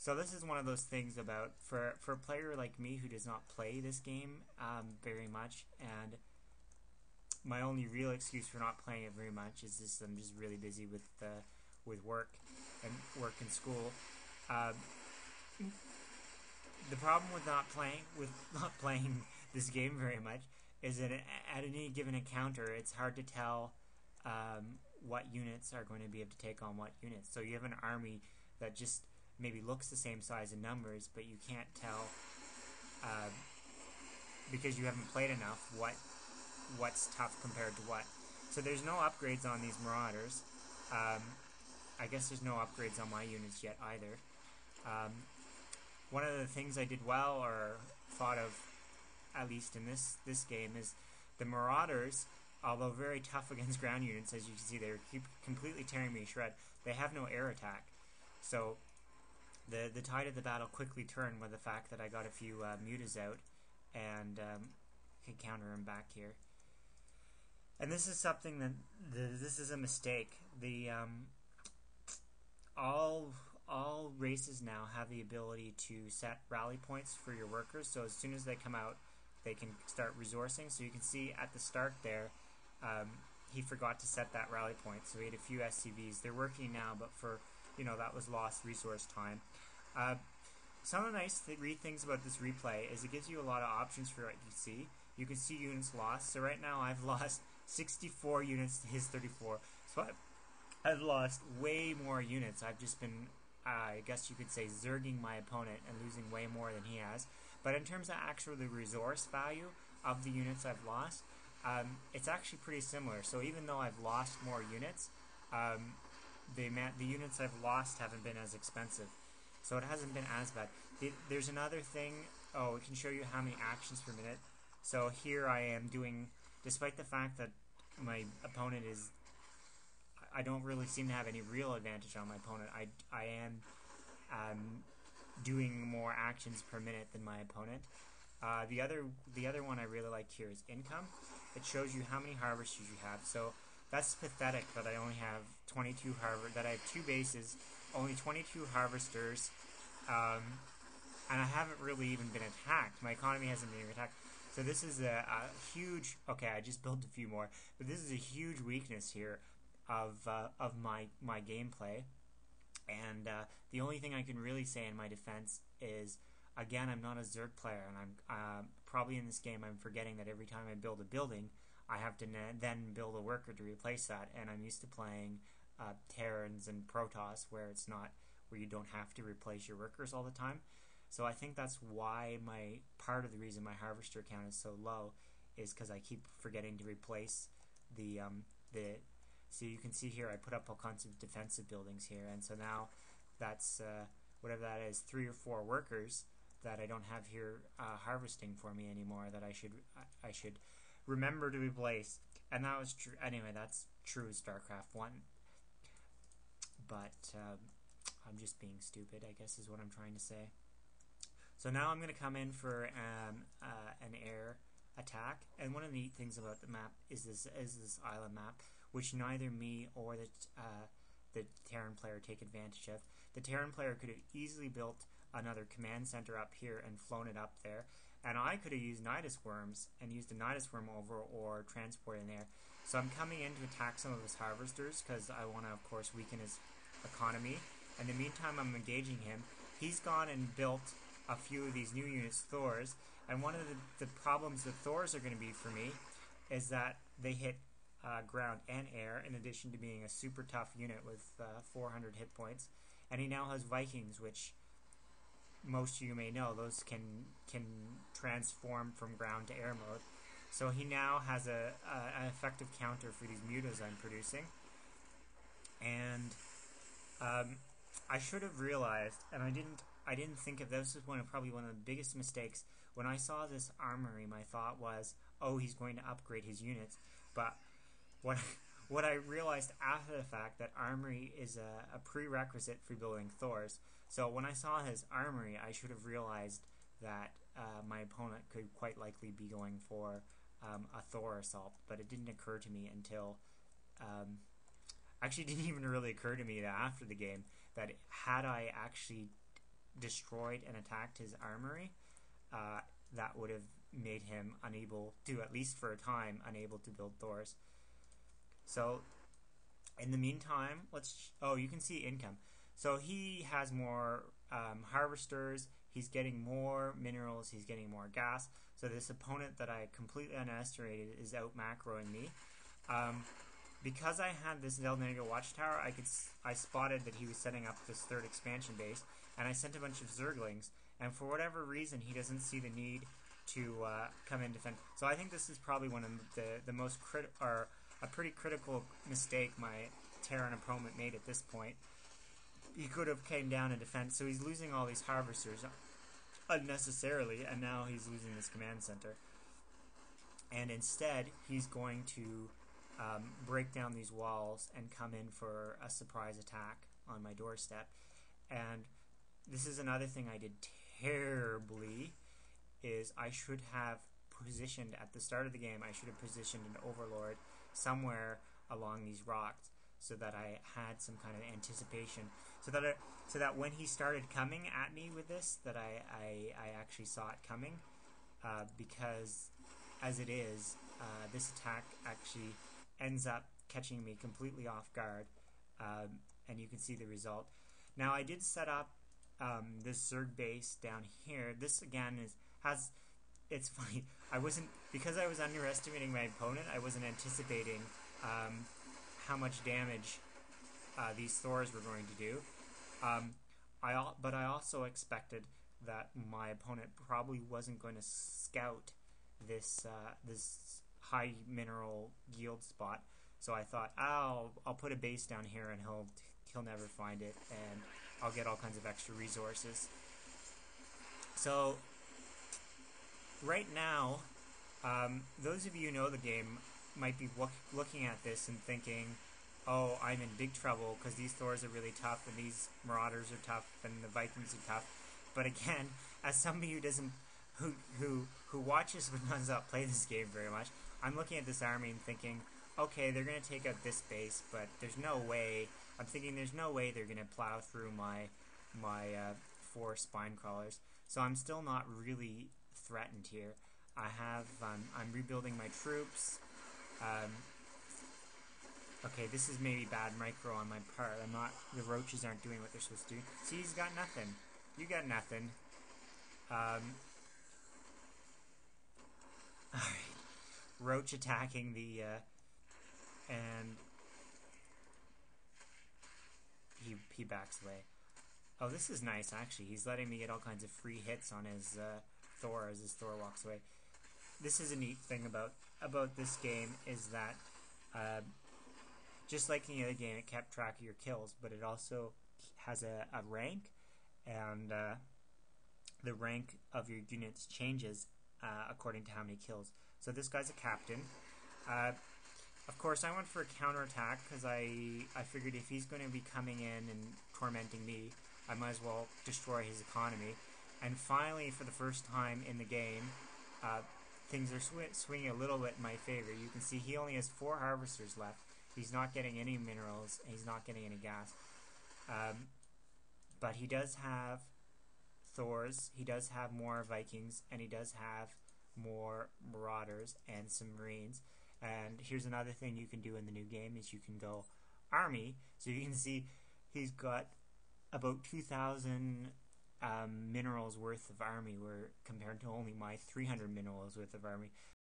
So this is one of those things about for a player like me who does not play this game very much, and my only real excuse for not playing it very much is just I'm just really busy with work and school. Um, the problem with not playing this game very much is that at any given encounter, it's hard to tell what units are going to be able to take on what units. So you have an army that just maybe looks the same size in numbers, but you can't tell uh, because you haven't played enough what's tough compared to what. So there's no upgrades on these Marauders. I guess there's no upgrades on my units yet either. Um, One of the things I did well, or thought of at least in this game, is the Marauders, although very tough against ground units, as you can see, they're completely tearing me to shred. They have no air attack, so the tide of the battle quickly turned with the fact that I got a few mutas out and could counter him back here. And this is something that this is a mistake. The all races now have the ability to set rally points for your workers. So as soon as they come out, they can start resourcing. So you can see at the start there, he forgot to set that rally point. So he had a few SCVs. They're working now, but for that was lost resource time. Some of the nice things about this replay is it gives you a lot of options for what you see. You can see units lost. So right now I've lost 64 units to his 34. So I've lost way more units. I've just been, I guess you could say, zerging my opponent and losing way more than he has. But in terms of actual the resource value of the units I've lost, it's actually pretty similar. So even though I've lost more units, the units I've lost haven't been as expensive. So it hasn't been as bad. There's another thing. Oh, it can show you how many actions per minute. So here I am doing, despite the fact that my opponent is, I don't really seem to have any real advantage on my opponent. I am doing more actions per minute than my opponent. The other one I really like here is income. It shows you how many harvesters you have. So that's pathetic that I only have 22 that I have 2 bases, only 22 harvesters, and I haven't really even been attacked. My economy hasn't been attacked. So this is a huge. Okay, I just built a few more, but this is a huge weakness here of my gameplay. And the only thing I can really say in my defense is, again, I'm not a Zerg player, and I'm probably in this game I'm forgetting that every time I build a building, I have to then build a worker to replace that. And I'm used to playing Terrans and Protoss, where you don't have to replace your workers all the time. So I think that's why part of the reason my harvester count is so low is because I keep forgetting to replace the. So you can see here I put up all kinds of defensive buildings here, and so now that's whatever that is, 3 or 4 workers that I don't have here harvesting for me anymore that I should remember to replace. And that was true. Anyway, that's true of Starcraft 1. But I'm just being stupid, I guess is what I'm trying to say. So now I'm going to come in for an air attack. And one of the neat things about the map is this island map, which neither me or the Terran player take advantage of. The Terran player could have easily built another command center up here and flown it up there, and I could have used Nidus worms and used a Nidus worm over or transport in there. So I'm coming in to attack some of his harvesters because I want to, of course, weaken his economy. In the meantime, I'm engaging him. He's gone and built a few of these new units, Thors, and one of the problems that Thors are going to be for me is that they hit ground and air, in addition to being a super tough unit with 400 hit points. And he now has Vikings, which most of you may know, those can transform from ground to air mode. So he now has an effective counter for these mutas I'm producing. And I should have realized, and I didn't think of this. This was probably one of the biggest mistakes. When I saw this armory, my thought was, oh, he's going to upgrade his units. But what I realized after the fact, that armory is a prerequisite for building Thors. So when I saw his armory, I should have realized that my opponent could quite likely be going for a Thor assault. But it didn't occur to me until actually, it didn't even really occur to me that after the game that had I actually destroyed and attacked his armory, that would have made him unable to, at least for a time, unable to build Thors. So in the meantime, you can see income. So he has more harvesters, he's getting more minerals, he's getting more gas. So this opponent that I completely underestimated is out macroing me. Because I had this Zelda watchtower, I spotted that he was setting up this third expansion base, and I sent a bunch of Zerglings, and for whatever reason he doesn't see the need to come in defend. So I think this is probably one of the most a pretty critical mistake my Terran opponent made at this point. He could have came down and defend, so he's losing all these harvesters unnecessarily, and now he's losing this command center. And instead, he's going to break down these walls and come in for a surprise attack on my doorstep. And this is another thing I did terribly, is I should have positioned, at the start of the game, I should have positioned an Overlord somewhere along these rocks so that I had some kind of anticipation, so that when he started coming at me with this, that I actually saw it coming, because as it is, this attack actually ends up catching me completely off guard, and you can see the result. Now I did set up this Zerg base down here. This again it's funny, because I was underestimating my opponent, I wasn't anticipating how much damage these Thors were going to do. But I also expected that my opponent probably wasn't going to scout this high mineral yield spot. So I thought, I'll put a base down here and he'll never find it, and I'll get all kinds of extra resources. So right now, those of you who know the game might be looking at this and thinking, oh, I'm in big trouble because these Thors are really tough and these Marauders are tough and the Vikings are tough. But again, as somebody who watches but does not play this game very much, I'm looking at this army and thinking, okay, they're going to take out this base, but there's no way they're going to plow through my 4 spine crawlers. So I'm still not really threatened here. I'm rebuilding my troops. Okay, this is maybe bad micro on my part. The roaches aren't doing what they're supposed to do. See, he's got nothing. You got nothing. Alright. Roach attacking the, and he backs away. Oh, this is nice, actually. He's letting me get all kinds of free hits on his Thor as his Thor walks away. This is a neat thing about this game, is that just like any other game, it kept track of your kills, but it also has a rank, and the rank of your units changes according to how many kills. So this guy's a captain. Of course, I went for a counterattack because I figured if he's going to be coming in and tormenting me, I might as well destroy his economy. And finally, for the first time in the game, things are swinging a little bit in my favor. You can see he only has 4 harvesters left. He's not getting any minerals, and he's not getting any gas. But he does have Thors, he does have more Vikings, and he does have more Marauders and some Marines. And here's another thing you can do in the new game, is you can go army. So you can see he's got about 2,000 minerals worth of army, where compared to only my 300 minerals worth of army.